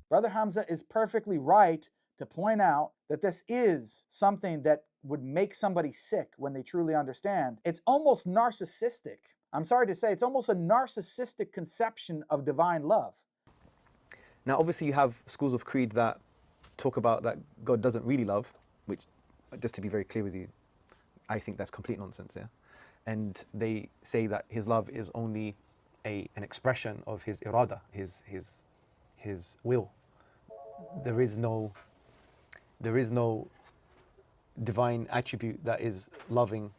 Brother Hamza is perfectly right to point out that this is something that would make somebody sick when they truly understand. It's almost narcissistic. I'm sorry to say, it's almost a narcissistic conception of divine love. Now, obviously, you have schools of creed that talk about that God doesn't really love, which, just to be very clear with you, I think that's complete nonsense, yeah? And they say that his love is only an expression of his irada, his will. There is no divine attribute that is loving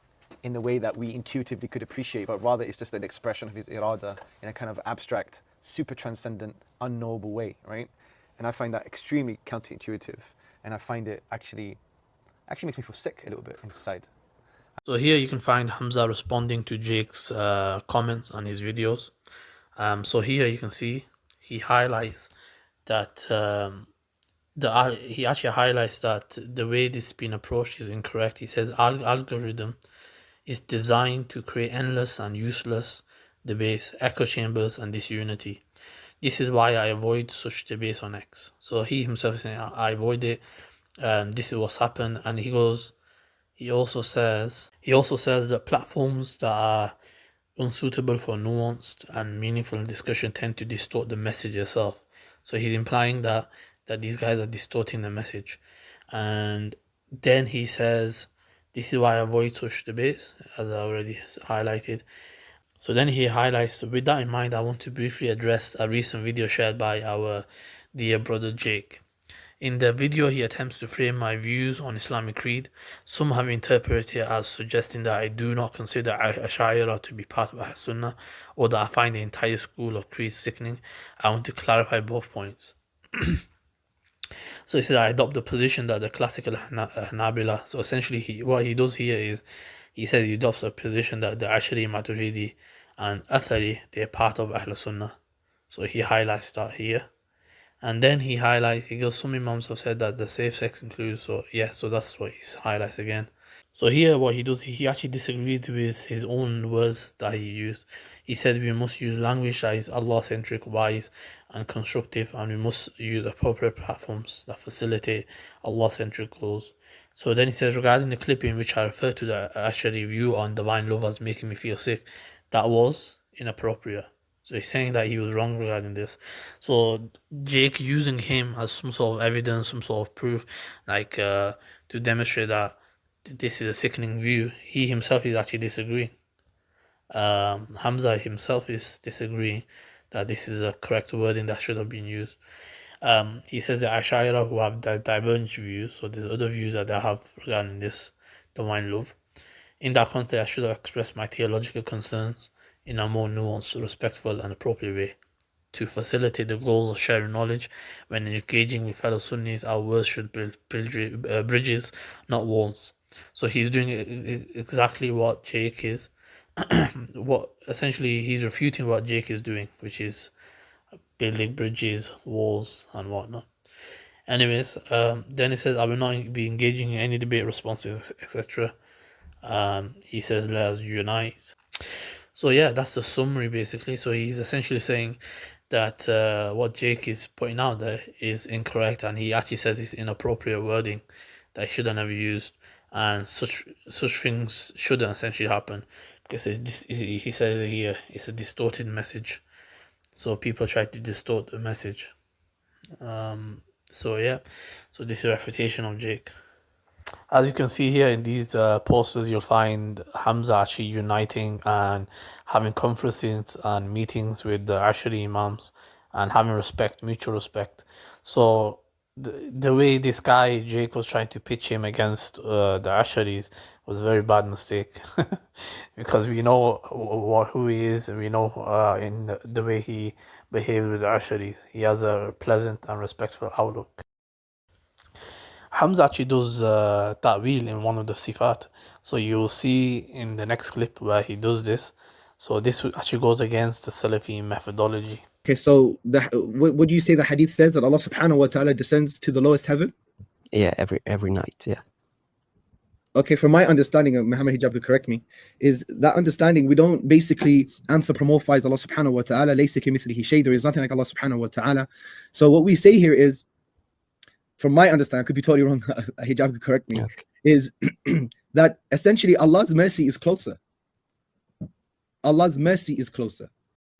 in the way that we intuitively could appreciate, but rather it's just an expression of his irada in a kind of abstract, super transcendent, unknowable way, right? And I find that extremely counterintuitive, and I find it actually makes me feel sick a little bit inside. So here you can find Hamza responding to Jake's comments on his videos. So here you can see he highlights that he actually highlights that the way this is being approached is incorrect. He says algorithm is designed to create endless and useless debates, echo chambers, and disunity. This is why I avoid such debates on X. So he himself is saying, I avoid it. This is what's happened. And he also says that platforms that are unsuitable for nuanced and meaningful discussion tend to distort the message itself. So he's implying that these guys are distorting the message. And then he says, this is why I avoid such debates, as I already highlighted. So then he highlights, with that in mind, I want to briefly address a recent video shared by our dear brother Jake. In the video, he attempts to frame my views on Islamic creed. Some have interpreted it as suggesting that I do not consider Ash'ariyya to be part of Sunnah, or that I find the entire school of creed sickening. I want to clarify both points. So he says, I adopt the position that the classical Hanabila, so essentially what he does here is, he says he adopts a position that the Ash'ari, Maturidi and Athari, they're part of Ahl Sunnah. So he highlights that here. And then he goes, some Imams have said that the safe sex includes, so yeah, so that's what he highlights again. So here what he does, he actually disagrees with his own words that he used. He said we must use language that is Allah-centric, wise and constructive, and we must use appropriate platforms that facilitate Allah-centric goals. So then he says, regarding the clip in which I refer to the Ash'ari view on divine love as making me feel sick, that was inappropriate. So he's saying that he was wrong regarding this. So Jake using him as some sort of evidence, some sort of proof, like to demonstrate that this is a sickening view. He himself is actually disagreeing. Hamza himself is disagreeing that this is a correct wording that should have been used. He says the Ash'ariyya who have divergent views, so there's other views that they have regarding this divine love. In that context, I should have expressed my theological concerns in a more nuanced, respectful and appropriate way. To facilitate the goals of sharing knowledge, when engaging with fellow Sunnis, our words should build bridges, not walls. So he's doing exactly what Jake is. Essentially he's refuting what Jake is doing, which is building bridges, walls and whatnot. Anyways, then he says, I will not be engaging in any debate responses, etc. He says, let us unite. So yeah, that's the summary basically. So he's essentially saying that what Jake is putting out there is incorrect, and he actually says it's inappropriate wording that he shouldn't have used, and such things shouldn't essentially happen, because he says here it's a distorted message. So people try to distort the message. So yeah, so this is a refutation of Jake. As you can see here in these posters, you'll find Hamza actually uniting and having conferences and meetings with the Ash'ari Imams and having respect, mutual respect. So the way this guy, Jake, was trying to pitch him against the Ash'aris was a very bad mistake. Because we know who he is, and we know in the way he behaves with the Ash'aris. He has a pleasant and respectful outlook. Hamza actually does ta'wil in one of the sifat. So you'll see in the next clip where he does this. So this actually goes against the Salafi methodology. Okay, so what do you say the hadith says, that Allah subhanahu wa ta'ala descends to the lowest heaven? Yeah, every night, yeah. Okay, from my understanding, Muhammad Hijab could correct me, is that understanding we don't basically anthropomorphize Allah subhanahu wa ta'ala, laysa kamithlihi shay, there is nothing like Allah subhanahu wa ta'ala. So what we say here is, from my understanding, I could be totally wrong, Hijab could correct me, Yes. is that essentially Allah's mercy is closer. Allah's mercy is closer.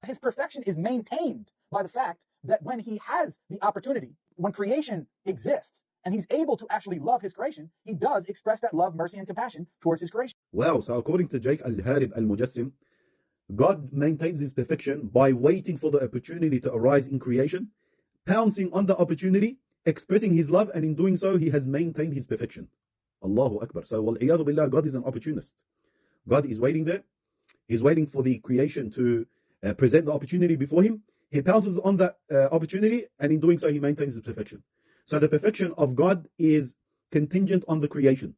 His perfection is maintained by the fact that when he has the opportunity, when creation exists, and he's able to actually love his creation, he does express that love, mercy, and compassion towards his creation. Wow, so according to 𝗥𝗘𝗦𝗣𝗢𝗡, God maintains his perfection by waiting for the opportunity to arise in creation, pouncing on the opportunity, expressing his love, and in doing so, he has maintained his perfection. Allahu Akbar. So, wal-iyadu billah, God is an opportunist. God is waiting there. He's waiting for the creation to present the opportunity before him. He pounces on that opportunity, and in doing so, he maintains his perfection. So the perfection of God is contingent on the creation.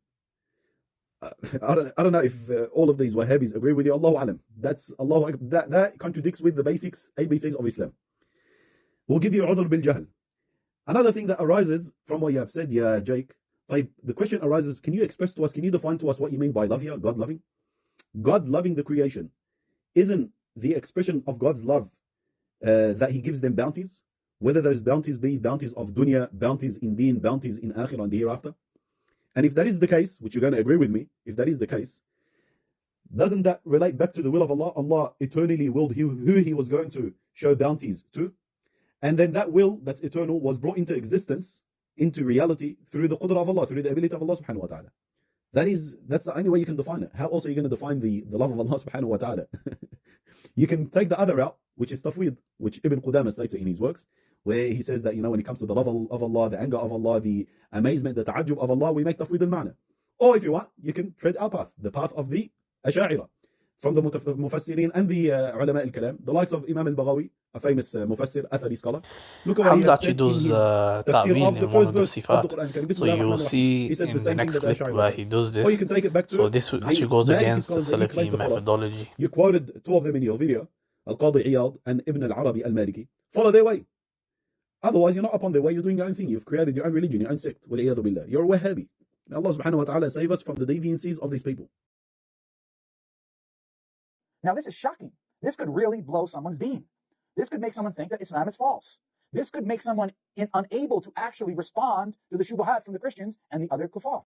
I don't know if all of these Wahhabis agree with you. Allahu alam. That contradicts with the basics, ABCs of Islam. We'll give you udhr bil jahl. Another thing that arises from what you have said, yeah, Jake. The question arises: can you express to us? Can you define to us what you mean by love here? God loving. God loving the creation isn't the expression of God's love that He gives them bounties. Whether those bounties be bounties of dunya, bounties in deen, bounties in akhirah and the hereafter. And if that is the case, which you're going to agree with me, if that is the case, doesn't that relate back to the will of Allah? Allah eternally willed who He was going to show bounties to. And then that will, that's eternal, was brought into existence, into reality, through the qudra of Allah, through the ability of Allah subhanahu wa ta'ala. That's the only way you can define it. How else are you going to define the love of Allah subhanahu wa ta'ala? You can take the other route, which is tafweed, which Ibn Qudamah states it in his works, where he says that, when it comes to the love of Allah, the anger of Allah, the amazement, the ta'ajjub of Allah, we make tafweed al-ma'na. Or if you want, you can tread our path, the path of the Ash'a'ira, from the Mufassirin and the ulama al-kalam, the likes of Imam al-Baghawi, a famous Mufassir, Athari scholar. Look at what he Hamza has actually said in does his tafsir ta'wil of the in one first of the verse of the sifat. Quran Karim. So you will see He said in the the same thing next that the clip Ash'a'ira where said. he does Or you this. can take it back to So this actually goes Malik against the scholars that you claim Salafi to follow. methodology. You quoted two of them in your video, Al-Qadi Iyad and Ibn al-Arabi al-Maliki. Follow their way. Otherwise, you're not upon their way. You're doing your own thing. You've created your own religion, your own sect. Wal-iyadu billah. You're a Wahhabi. May Allah subhanahu wa ta'ala save us from the deviancies of these people. Now, this is shocking. This could really blow someone's deen. This could make someone think that Islam is false. This could make someone unable to actually respond to the shubuhat from the Christians and the other kuffar.